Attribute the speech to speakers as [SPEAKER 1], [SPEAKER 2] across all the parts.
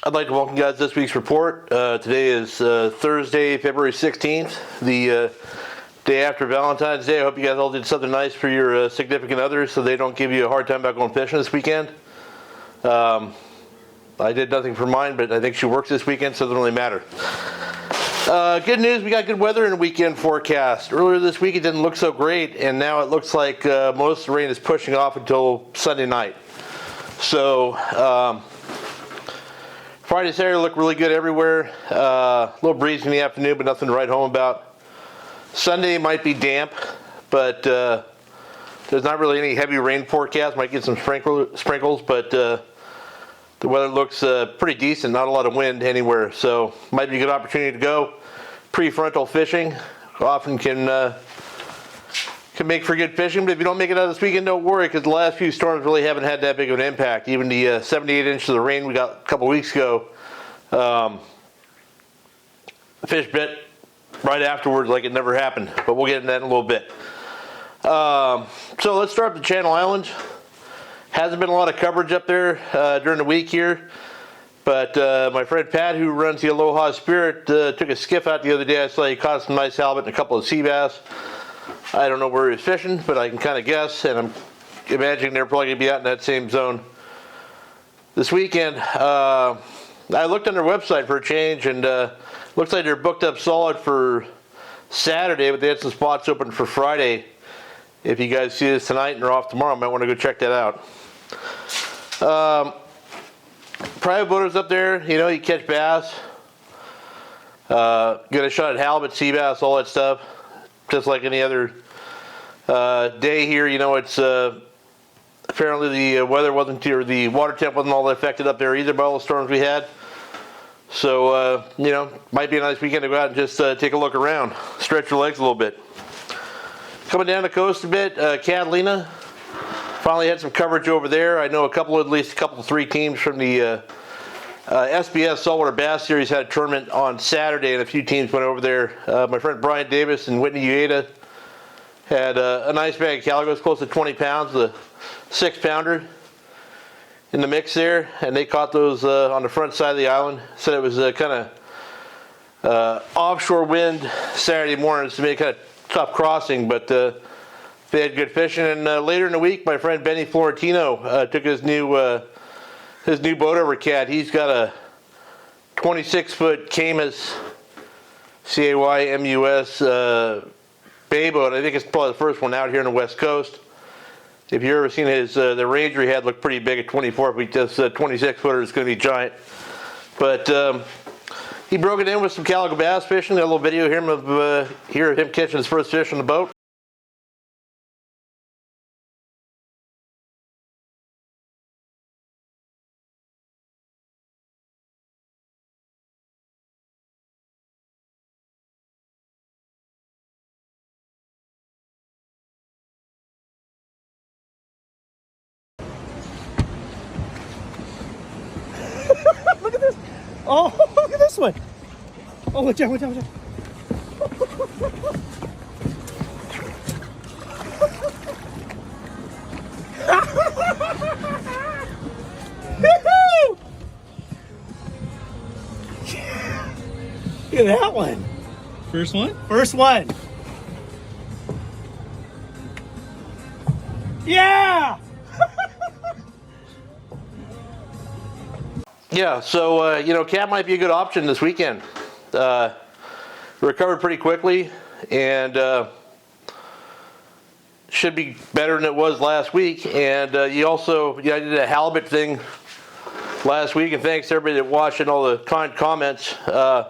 [SPEAKER 1] I'd like to welcome you guys to this week's report. Today is Thursday, February 16th, the day after Valentine's Day. I hope you guys all did something nice for your significant others so they don't give you a hard time about going fishing this weekend. I did nothing for mine, but I think she works this weekend, so it doesn't really matter. Good news, we got good weather in the weekend forecast. Earlier this week it didn't look so great, and now it looks like most of the rain is pushing off until Sunday night. So Friday, Saturday look really good everywhere. A little breezy in the afternoon, but nothing to write home about. Sunday might be damp, but there's not really any heavy rain forecast. Might get some sprinkles, but the weather looks pretty decent. Not a lot of wind anywhere, so might be a good opportunity to go. Prefrontal fishing often can make for good fishing, but if you don't make it out this weekend, don't worry, because the last few storms really haven't had that big of an impact. Even the 78 inches of rain we got a couple weeks ago, the fish bit right afterwards like it never happened, but we'll get into that in a little bit. So let's start with the Channel Islands. Hasn't been a lot of coverage up there during the week here, but my friend Pat, who runs the Aloha Spirit, took a skiff out the other day. I saw he caught some nice halibut and a couple of sea bass. I don't know where he was fishing, but I can kind of guess, and I'm imagining they're probably going to be out in that same zone this weekend. I looked on their website for a change, and looks like they're booked up solid for Saturday, but they had some spots open for Friday. If you guys see this tonight and are off tomorrow, I might want to go check that out. Private boaters up there, you catch bass. Get a shot at halibut, sea bass, all that stuff. Just like any other day here, it's apparently the weather wasn't, or the water temp wasn't all that affected up there either by all the storms we had. So, might be a nice weekend to go out and just take a look around, stretch your legs a little bit. Coming down the coast a bit, Catalina. Finally had some coverage over there. I know at least a couple, 3 teams from the SBS Saltwater Bass Series had a tournament on Saturday, and a few teams went over there. My friend Brian Davis and Whitney Ueda had a nice bag of caligos, close to 20 pounds, the 6-pounder in the mix there, and they caught those on the front side of the island. Said it was kind of offshore wind Saturday morning, so it made it kind of tough crossing, but they had good fishing. And later in the week, my friend Benny Florentino took his new boat over cat. He's got a 26-foot Caymus, C-A-Y-M-U-S bay boat. I think it's probably the first one out here on the West Coast. If you've ever seen the Ranger he had, looked pretty big at 24 feet. This 26-footer is going to be giant. But he broke it in with some calico bass fishing. Got a little video here of him catching his first fish on the boat.
[SPEAKER 2] Look at this. Oh, look at this one. Oh, watch out, watch out, watch out. Look at that one.
[SPEAKER 3] First one?
[SPEAKER 2] First one. Yeah!
[SPEAKER 1] Yeah, so, cat might be a good option this weekend. Recovered pretty quickly, and should be better than it was last week. And I did a halibut thing last week, and thanks to everybody that watched and all the kind comments. On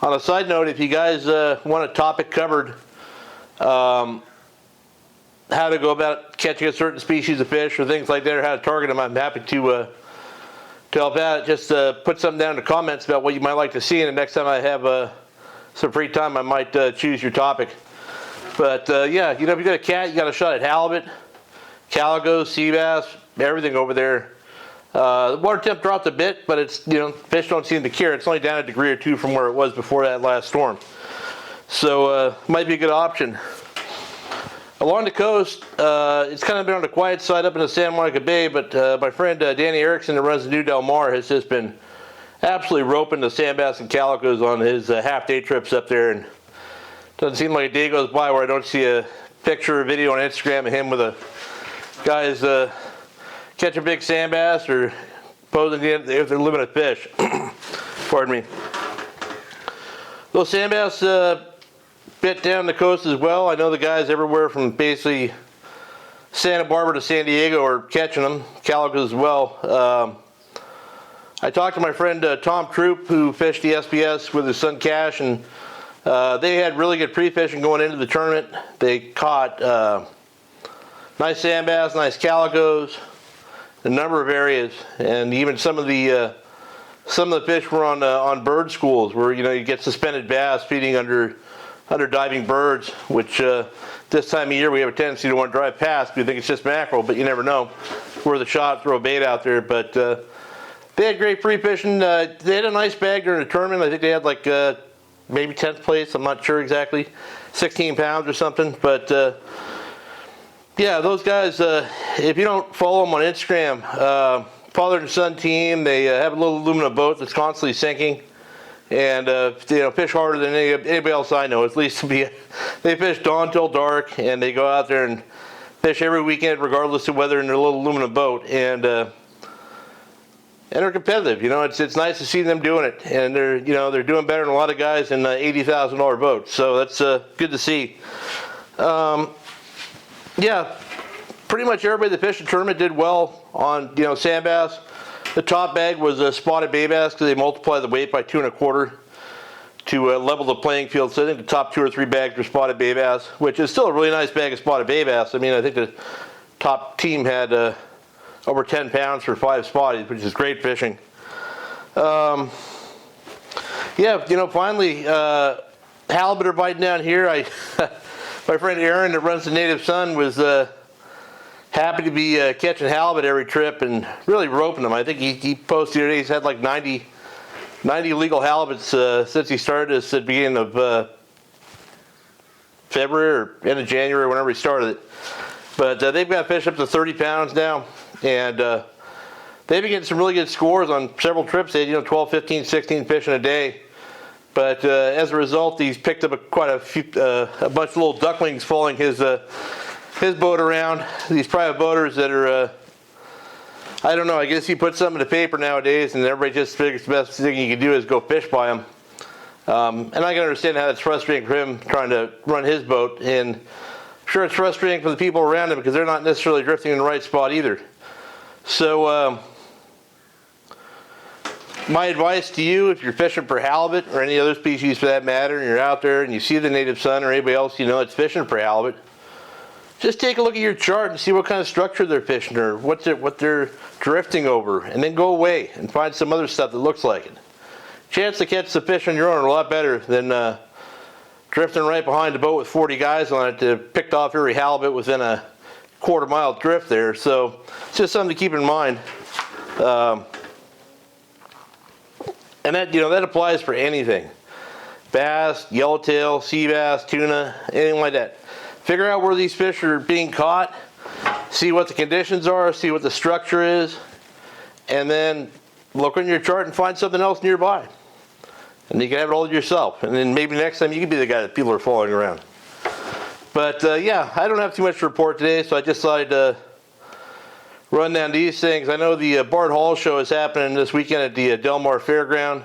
[SPEAKER 1] a side note, if you guys want a topic covered, how to go about catching a certain species of fish or things like that, or how to target them, I'm happy to help out. Just put something down in the comments about what you might like to see, and the next time I have some free time, I might choose your topic. But yeah, if you got a cat, you got a shot at halibut, calico, sea bass, everything over there. The water temp dropped a bit, but it's, fish don't seem to care. It's only down a degree or 2 from where it was before that last storm. So might be a good option. Along the coast, it's kind of been on the quiet side up in the Santa Monica Bay, but my friend Danny Erickson, that runs the New Del Mar, has just been absolutely roping the sand bass and calicos on his half-day trips up there, and doesn't seem like a day goes by where I don't see a picture or video on Instagram of him with a guys catching big sand bass or posing if they're limited fish. Pardon me. Those sand bass bit down the coast as well. I know the guys everywhere from basically Santa Barbara to San Diego are catching them, calicos as well. I talked to my friend Tom Troop, who fished the SBS with his son Cash, and they had really good pre-fishing going into the tournament. They caught nice sand bass, nice calicos, a number of areas, and even some of the fish were on bird schools where you get suspended bass feeding under diving birds, which this time of year we have a tendency to want to drive past. We think it's just mackerel, but you never know. Worth a shot, throw a bait out there. But they had great free fishing. They had a nice bag during the tournament. I think they had like maybe 10th place. I'm not sure exactly, 16 pounds or something. But yeah, those guys. If you don't follow them on Instagram, father and son team. They have a little aluminum boat that's constantly sinking. And fish harder than anybody else I know. At least they fish dawn till dark, and they go out there and fish every weekend, regardless of weather, in their little aluminum boat. And they're competitive. It's nice to see them doing it, and they're doing better than a lot of guys in $80,000 boats. So that's good to see. Yeah, pretty much everybody that fished the tournament did well on sand bass. The top bag was a spotted bay bass because they multiply the weight by 2 1/4 to level the playing field. So I think the top 2 or 3 bags were spotted bay bass, which is still a really nice bag of spotted bay bass. I mean, I think the top team had over 10 pounds for 5 spotties, which is great fishing. Yeah, finally, halibut are biting down here. My friend Aaron that runs the Native Sun was happy to be catching halibut every trip and really roping them. I think he posted today he's had like 90 legal halibuts since he started this at the beginning of February or end of January, whenever he started it. But they've got fish up to 30 pounds now, and they've been getting some really good scores on several trips. They had 12, 15, 16 fish in a day. But as a result, he's picked up quite a bunch of little ducklings following his boat around. These private boaters that are, I don't know, I guess he puts something to paper nowadays and everybody just figures the best thing you can do is go fish by him. And I can understand how that's frustrating for him trying to run his boat, and I'm sure it's frustrating for the people around him because they're not necessarily drifting in the right spot either. So my advice to you, if you're fishing for halibut or any other species for that matter, and you're out there and you see the Native Sun or anybody else that's fishing for halibut, just take a look at your chart and see what kind of structure they're fishing or what they're drifting over, and then go away and find some other stuff that looks like it. Chance to catch the fish on your own are a lot better than drifting right behind the boat with 40 guys on it to pick off every halibut within a quarter-mile drift there. So it's just something to keep in mind. And that applies for anything: bass, yellowtail, sea bass, tuna, anything like that. Figure out where these fish are being caught, see what the conditions are, see what the structure is, and then look on your chart and find something else nearby. And you can have it all yourself. And then maybe next time you can be the guy that people are following around. But yeah, I don't have too much to report today, so I just thought I'd run down these things. I know the Bart Hall show is happening this weekend at the Del Mar Fairground.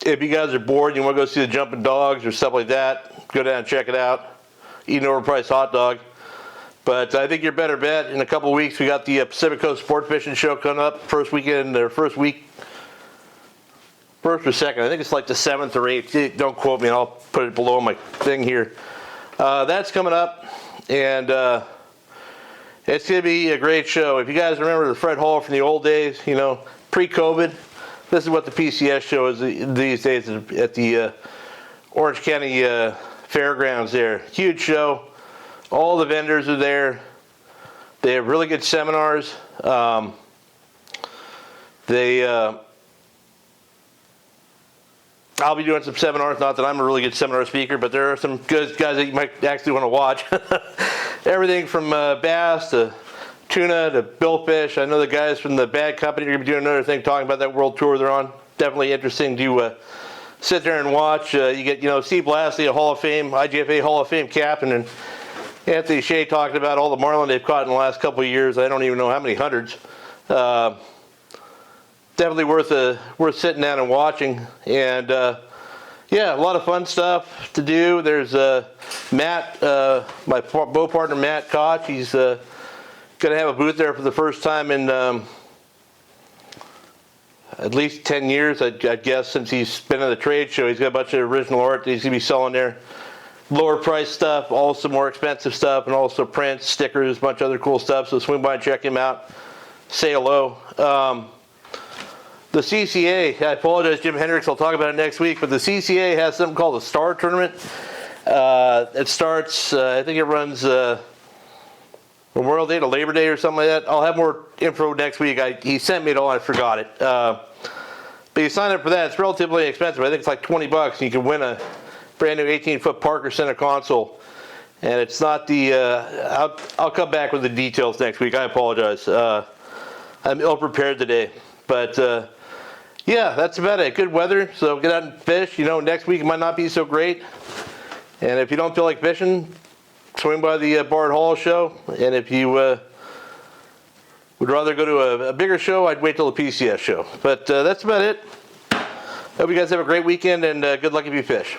[SPEAKER 1] If you guys are bored and you want to go see the jumping dogs or stuff like that, go down and check it out. Eat an overpriced hot dog. But I think your better bet, in a couple of weeks, we got the Pacific Coast Sport Fishing Show coming up. First weekend, or first week, first or second. I think it's like the 7th or 8th. Don't quote me, and I'll put it below my thing here. That's coming up, and it's going to be a great show. If you guys remember the Fred Hall from the old days, pre-COVID, this is what the PCS show is these days at the Orange County Fairgrounds there. Huge show. All the vendors are there. They have really good seminars. I'll be doing some seminars. Not that I'm a really good seminar speaker, but there are some good guys that you might actually want to watch. Everything from bass to tuna to billfish. I know the guys from the Bad Company are going to be doing another thing talking about that world tour they're on. Definitely interesting to sit there and watch. You get, Steve Blassie, a Hall of Fame, IGFA Hall of Fame captain, and Anthony Shea talking about all the marlin they've caught in the last couple of years. I don't even know how many hundreds. Definitely worth sitting down and watching. And yeah, a lot of fun stuff to do. There's Matt, my boat partner Matt Koch. He's going to have a booth there for the first time in at least 10 years, I guess, since he's been in the trade show. He's got a bunch of original art that he's going to be selling there. Lower price stuff, also more expensive stuff, and also prints, stickers, a bunch of other cool stuff. So swing by and check him out. Say hello. The CCA, I apologize, Jim Hendricks, I'll talk about it next week, but the CCA has something called the Star Tournament. It starts, I think it runs Memorial Day to Labor Day or something like that. I'll have more info next week. He sent me it all, I forgot it. But you sign up for that, it's relatively inexpensive. I think it's like $20 and you can win a brand new 18-foot Parker center console. And it's not the, I'll come back with the details next week. I apologize. I'm ill prepared today. But yeah, that's about it. Good weather, so get out and fish. Next week it might not be so great. And if you don't feel like fishing, swing by the Bard Hall show. And if you would rather go to a bigger show, I'd wait till the PCS show. But that's about it. Hope you guys have a great weekend, and good luck if you fish.